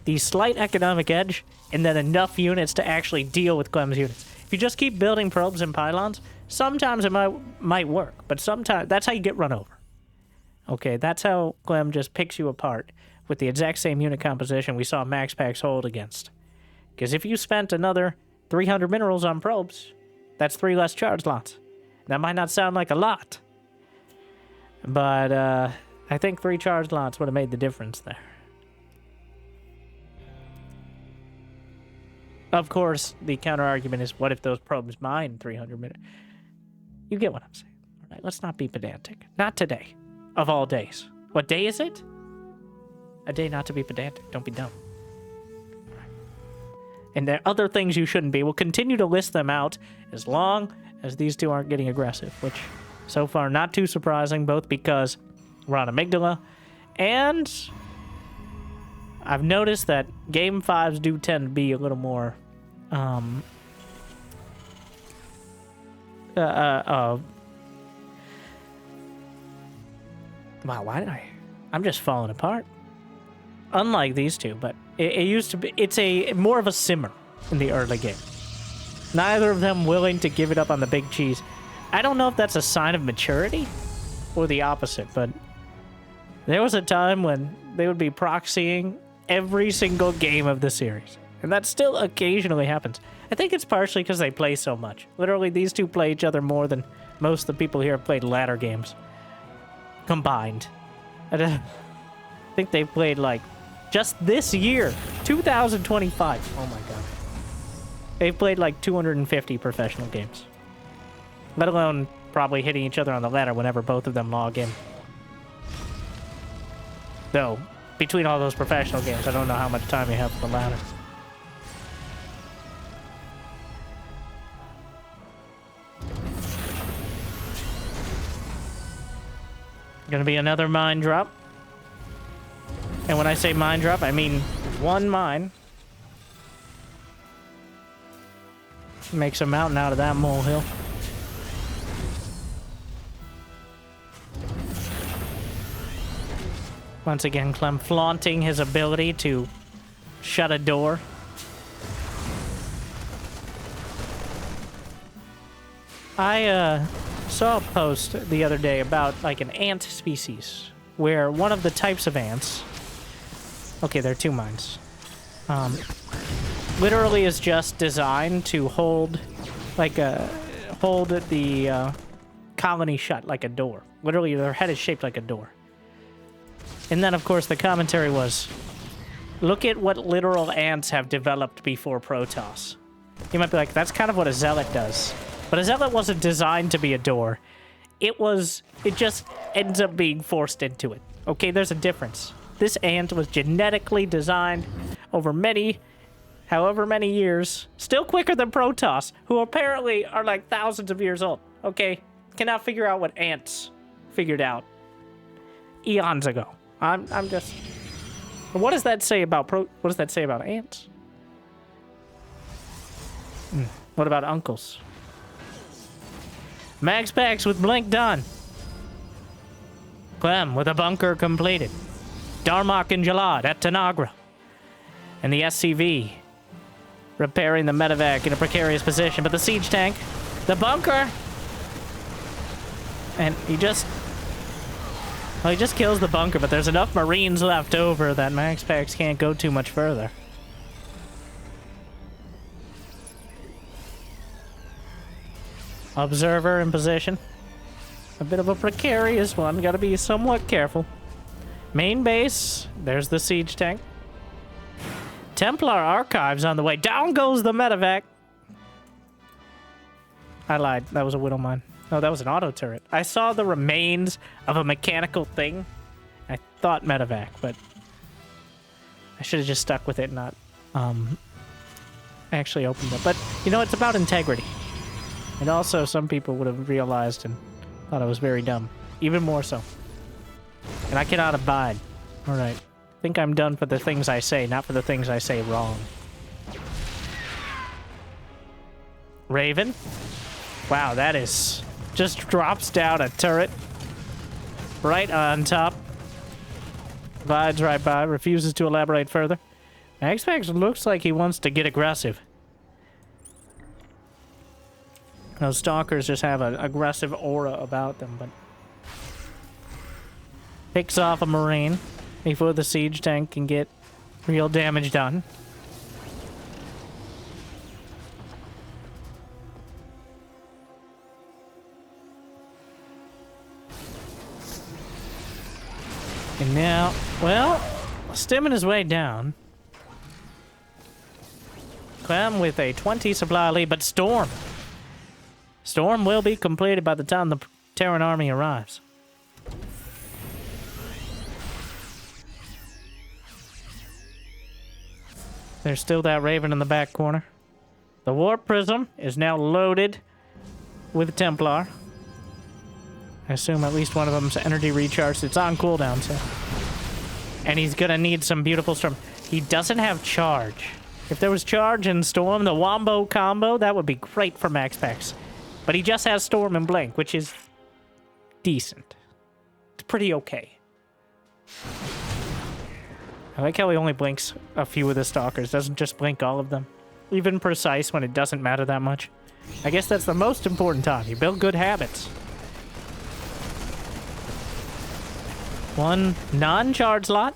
the slight economic edge and then enough units to actually deal with Clem's units. If you just keep building probes and pylons, sometimes it might work, but sometimes that's how you get run over. Okay, that's how Clem just picks you apart with the exact same unit composition we saw MaxPax hold against. Because if you spent another 300 minerals on probes, that's 3 less charge lots. That might not sound like a lot, but I think 3 charge lots would have made the difference there. Of course, the counter-argument is, what if those probes mine 300 minerals? You get what I'm saying. All right, let's not be pedantic. Not today, of all days. What day is it? A day not to be pedantic. Don't be dumb. And there are other things you shouldn't be. We'll continue to list them out as long as these two aren't getting aggressive, which so far not too surprising, both because we're on amygdala, and I've noticed that game 5s do tend to be a little more wow, why did I'm just falling apart. Unlike these two, but it used to be, it's a more of a simmer in the early game. Neither of them willing to give it up on the big cheese. I don't know if that's a sign of maturity or the opposite, but there was a time when they would be proxying every single game of the series. And that still occasionally happens. I think it's partially because they play so much. Literally, these two play each other more than most of the people here have played ladder games combined. I think they've played, like, just this year, 2025. Oh my god. They've played like 250 professional games. Let alone probably hitting each other on the ladder whenever both of them log in. Though, between all those professional games, I don't know how much time you have for the ladder. Gonna be another mine drop. And when I say mine drop, I mean one mine. Makes a mountain out of that molehill. Once again, Clem flaunting his ability to shut a door. I saw a post the other day about like an ant species where one of the types of ants, okay, there are two mines, literally is just designed to hold the colony shut like a door. Literally, their head is shaped like a door. And then, of course, the commentary was, look at what literal ants have developed before Protoss. You might be like, that's kind of what a zealot does. But a zealot wasn't designed to be a door. It just ends up being forced into it. Okay, there's a difference. This ant was genetically designed over however many years, still quicker than Protoss, who apparently are like thousands of years old. Okay, cannot figure out what ants figured out eons ago. I'm just. What does that say about what does that say about ants? What about uncles? MaxPax with blink done. Clem with a bunker completed. Darmok and Jalad at Tanagra. And the SCV repairing the medevac in a precarious position, but the siege tank, the bunker, and he just kills the bunker, but there's enough Marines left over that MaxPax can't go too much further. Observer in position. A bit of a precarious one, gotta be somewhat careful. Main base, there's the siege tank. Templar archives on the way. Down goes the medevac. I lied, that was a Widow mine. No, that was an auto turret. I saw the remains of a mechanical thing. I thought medevac, but I should have just stuck with it, not actually opened it. But, you know, it's about integrity. And also, some people would have realized and thought I was very dumb. Even more so. And I cannot abide. Alright. I think I'm done for the things I say, not for the things I say wrong. Raven? Wow, that is... just drops down a turret. Right on top. Glides right by, refuses to elaborate further. MaxPax looks like he wants to get aggressive. Those stalkers just have an aggressive aura about them, but... picks off a Marine before the siege tank can get real damage done. And now, well, stemming his way down. Clem with a 20 supply lead, but Storm. Storm will be completed by the time the Terran army arrives. There's still that Raven in the back corner. The Warp Prism is now loaded with Templar. I assume at least one of them's energy recharged. It's on cooldown, so. And he's gonna need some beautiful storm. He doesn't have charge. If there was charge and storm, the Wombo combo, that would be great for MaxPax. But he just has storm and blink, which is decent. It's pretty okay. I like how he only blinks a few of the stalkers, doesn't just blink all of them. Even precise when it doesn't matter that much. I guess that's the most important time. You build good habits. One non-charge lot.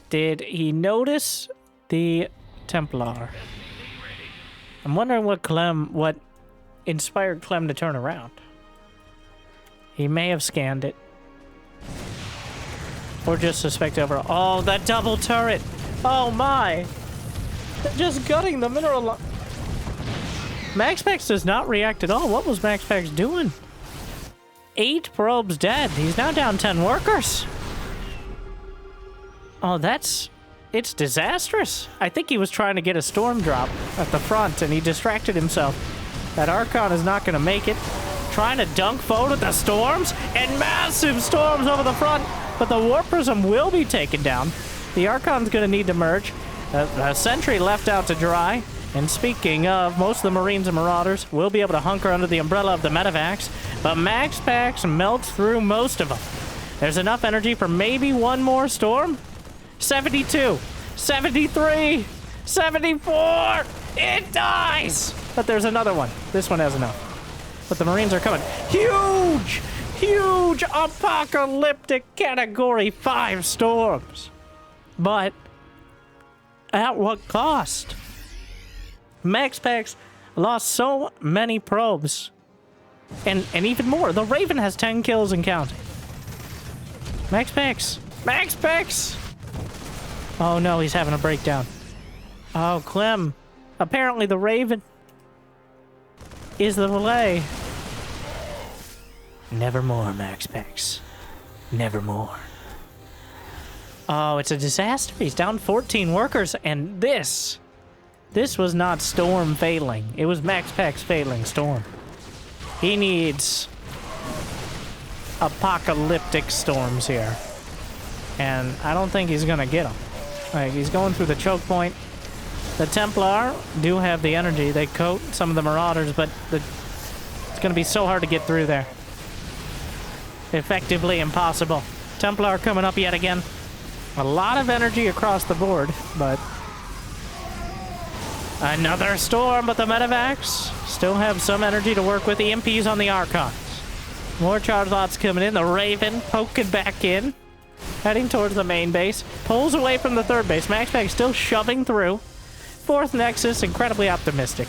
Did he notice the Templar? I'm wondering what inspired Clem to turn around. He may have scanned it. Or just suspect over. Oh, that double turret! Oh my! They're just gutting the mineral. MaxPax does not react at all. What was MaxPax doing? 8 probes dead. He's now down 10 workers. Oh, it's disastrous. I think he was trying to get a storm drop at the front and he distracted himself. That Archon is not going to make it. Trying to dunk forward with the storms and massive storms over the front. But the Warp Prism will be taken down. The Archon's going to need to merge. A sentry left out to dry. And speaking of, most of the Marines and Marauders will be able to hunker under the umbrella of the Medivacs. But MaxPax melts through most of them. There's enough energy for maybe one more storm. 72, 73, 74. It dies! But there's another one. This one has enough. But the Marines are coming. Huge! Huge apocalyptic category 5 storms. But at what cost? MaxPax lost so many probes. And even more. The Raven has 10 kills and counting. MaxPax! MaxPax! Oh no, he's having a breakdown. Oh, Clem. Apparently the Raven is the play. Nevermore, MaxPax. Nevermore. Oh, it's a disaster. He's down 14 workers, and this was not Storm failing. It was MaxPax failing Storm. He needs apocalyptic storms here. And I don't think he's gonna get them. Like, he's going through the choke point. The Templar do have the energy. They coat some of the Marauders, but it's gonna be so hard to get through there. Effectively impossible. Templar coming up yet again. A lot of energy across the board, but another storm, but the Medivacs still have some energy to work with. The EMPs on the Archons. More charge lots coming in. The Raven poking back in. Heading towards the main base. Pulls away from the third base. MaxPax still shoving through. Fourth Nexus, incredibly optimistic.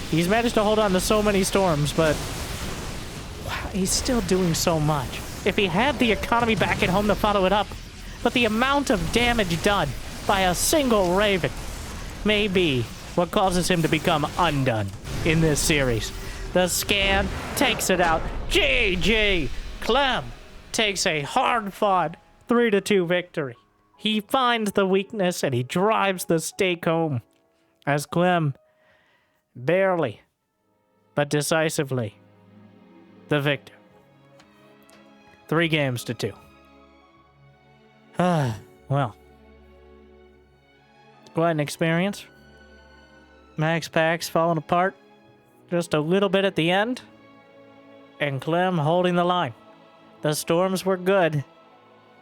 He's managed to hold on to so many storms, but wow, he's still doing so much. If he had the economy back at home to follow it up, but the amount of damage done by a single Raven may be what causes him to become undone in this series. The scan takes it out. GG! Clem takes a hard-fought 3-2 victory. He finds the weakness and he drives the stake home as Clem barely, but decisively, the victor. 3-2. Well, quite an experience. MaxPax falling apart just a little bit at the end, and Clem holding the line. The storms were good,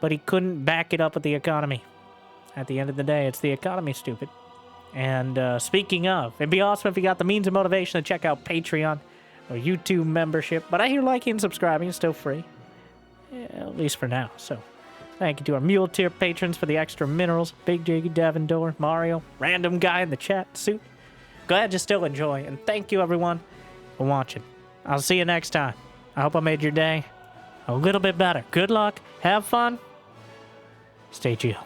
but he couldn't back it up with the economy. At the end of the day, it's the economy, stupid. And speaking of, it'd be awesome if you got the means and motivation to check out Patreon or YouTube membership. But I hear liking and subscribing is still free, at least for now. So thank you to our Mule Tier patrons for the extra minerals. Big Jiggy, Devendor, Mario, random guy in the chat, Suit. Glad you still enjoy, and thank you everyone for watching. I'll see you next time. I hope I made your day a little bit better. Good luck, have fun, stay chill.